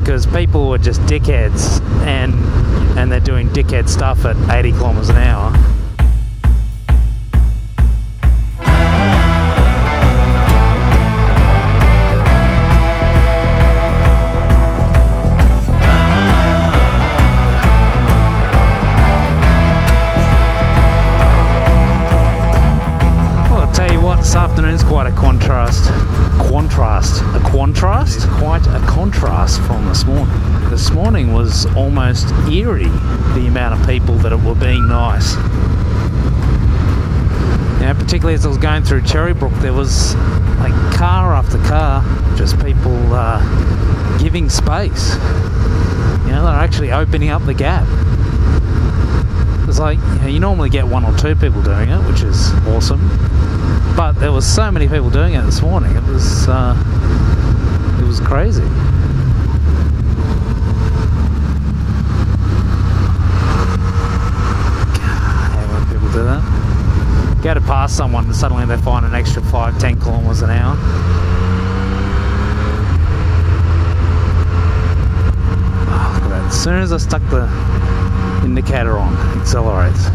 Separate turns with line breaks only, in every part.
because people were just dickheads and they're doing dickhead stuff at 80 kilometres an hour. This afternoon's quite a contrast. It's quite a contrast from this morning. This morning was almost eerie, the amount of people that were being nice. Now, particularly as I was going through Cherrybrook, there was like car after car, just people giving space. You know, they're actually opening up the gap. It's like, you normally get one or two people doing it, which is awesome. But there was so many people doing it this morning. It was crazy. God, when people do that, go to pass someone and suddenly they find an extra 5-10 kilometres an hour. Oh, look at that! As soon as I stuck the indicator on, it accelerates.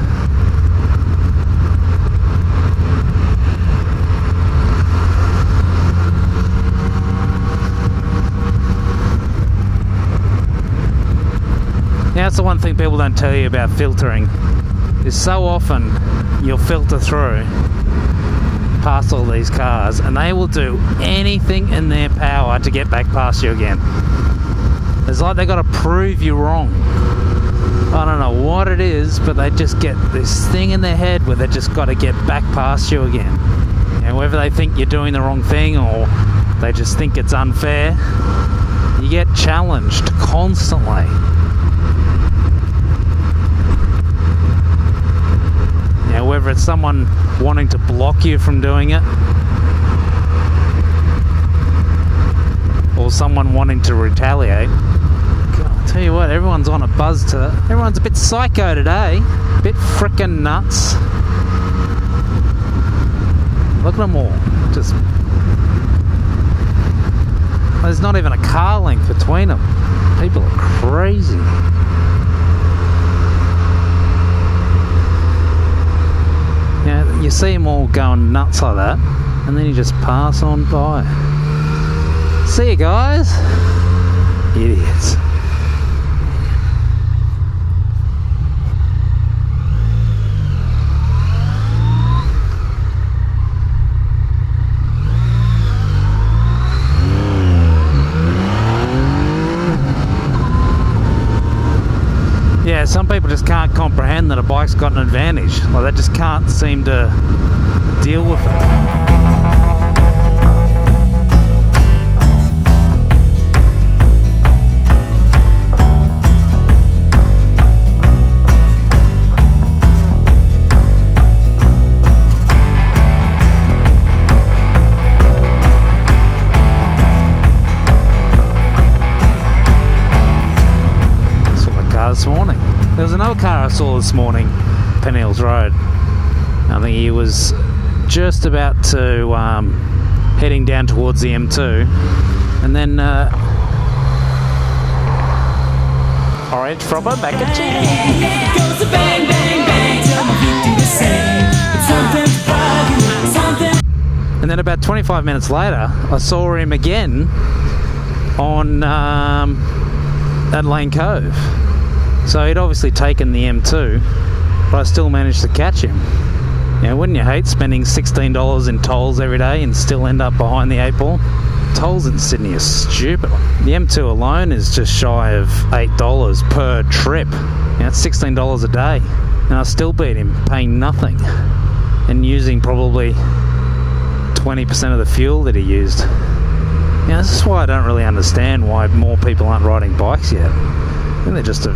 Now, that's the one thing people don't tell you about filtering, is so often you'll filter through past all these cars and they will do anything in their power to get back past you again. It's like they've got to prove you wrong. I don't know what it is, but they just get this thing in their head where they just got to get back past you again. You know, whether they think you're doing the wrong thing or they just think it's unfair, you get challenged constantly. Whether it's someone wanting to block you from doing it or someone wanting to retaliate. God, I'll tell you what, everyone's on a buzz today. Everyone's a bit psycho today. A bit frickin' nuts. Look at them all. Just... there's not even a car length between them. People are crazy. Yeah, you see them all going nuts like that, and then you just pass on by. See you guys. Idiots. Yeah, some people just can't comprehend that a bike's got an advantage. Like, they just can't seem to deal with it. This morning. There was another car I saw this morning, Pennhills Road. I think he was just about to heading down towards the M2, and then Orange Frobber back at you. Goes the bang, bang, bang, tell me you do the same. And then about 25 minutes later, I saw him again on at Lane Cove. So he'd obviously taken the M2, but I still managed to catch him. You know, wouldn't you hate spending $16 in tolls every day and still end up behind the 8 ball? Tolls in Sydney are stupid. The M2 alone is just shy of $8 per trip. You know, it's $16 a day. And I still beat him, paying nothing and using probably 20% of the fuel that he used. You know, this is why I don't really understand why more people aren't riding bikes yet. I think they're just, I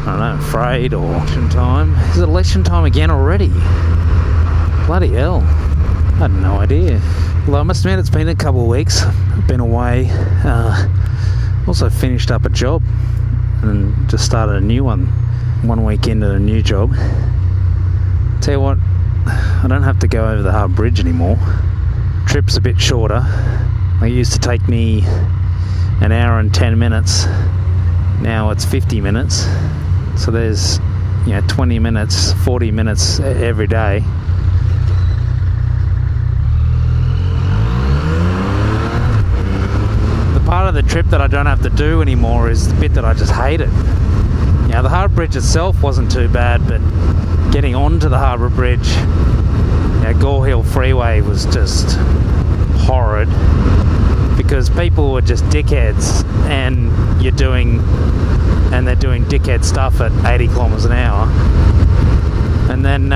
don't know, afraid or election time. Is it election time again already? Bloody hell. I had no idea. Well, I must admit it's been a couple of weeks. I've been away. Also finished up a job and just started a new one. 1 week into a new job. Tell you what, I don't have to go over the Harbour Bridge anymore. Trip's a bit shorter. It used to take me an hour and 10 minutes. Now it's 50 minutes. So there's, 20 minutes, 40 minutes every day. The part of the trip that I don't have to do anymore is the bit that I just hated. The Harbour Bridge itself wasn't too bad, but getting onto the Harbour Bridge, Gore Hill Freeway was just horrid because people were just dickheads, and they're doing dickhead stuff at 80 kilometers an hour. And then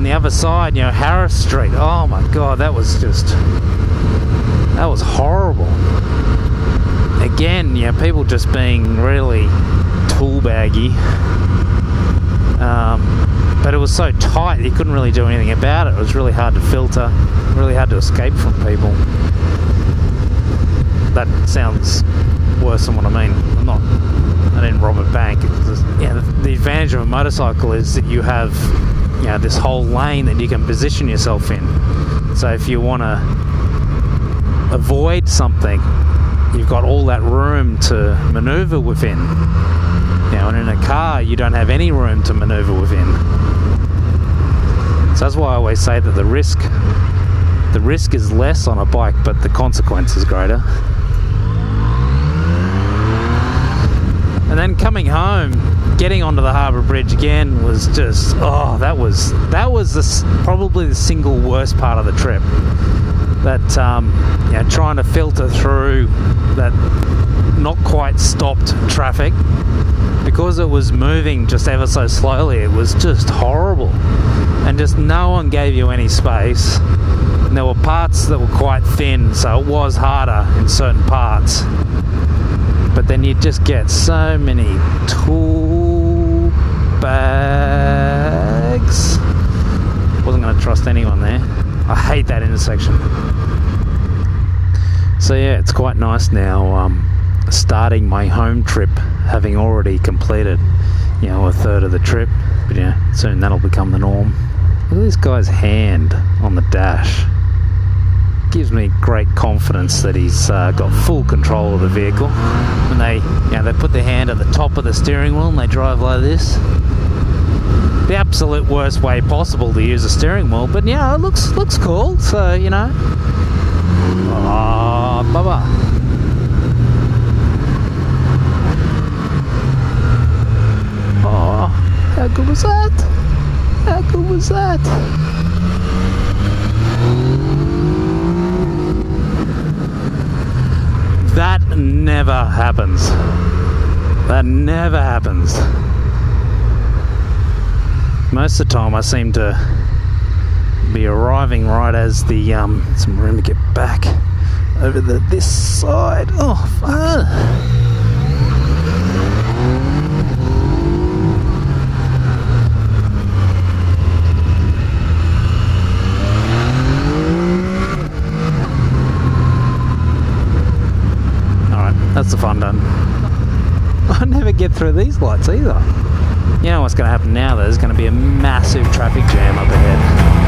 the other side, Harris Street. Oh my God, that was horrible. Again, people just being really tool baggy. But it was so tight, you couldn't really do anything about it. It was really hard to filter, really hard to escape from people. That sounds worse than what I mean. I didn't rob a bank. The advantage of a motorcycle is that you have, this whole lane that you can position yourself in. So if you want to avoid something, you've got all that room to maneuver within. And in a car, you don't have any room to maneuver within. So that's why I always say that the risk is less on a bike, but the consequence is greater. And then coming home, getting onto the Harbour Bridge again was just, that was probably the single worst part of the trip. That trying to filter through that not quite stopped traffic, because it was moving just ever so slowly. It was just horrible, and just no one gave you any space. And there were parts that were quite thin, so it was harder in certain parts. But then you just get so many tool bags. Wasn't going to trust anyone there. I hate that intersection. So yeah, it's quite nice now starting my home trip, having already completed a third of the trip. But soon that'll become the norm. Look at this guy's hand on the dash. Gives me great confidence that he's got full control of the vehicle. When they put their hand at the top of the steering wheel and they drive like this. The absolute worst way possible to use a steering wheel, but it looks cool. So Bubba. Oh, how good was that? How good was that? That never happens. That never happens. Most of the time I seem to be arriving right as the some room to get back over this side. Oh, fuck. That's the fun done. I never get through these lights either. You know what's going to happen now? There's going to be a massive traffic jam up ahead.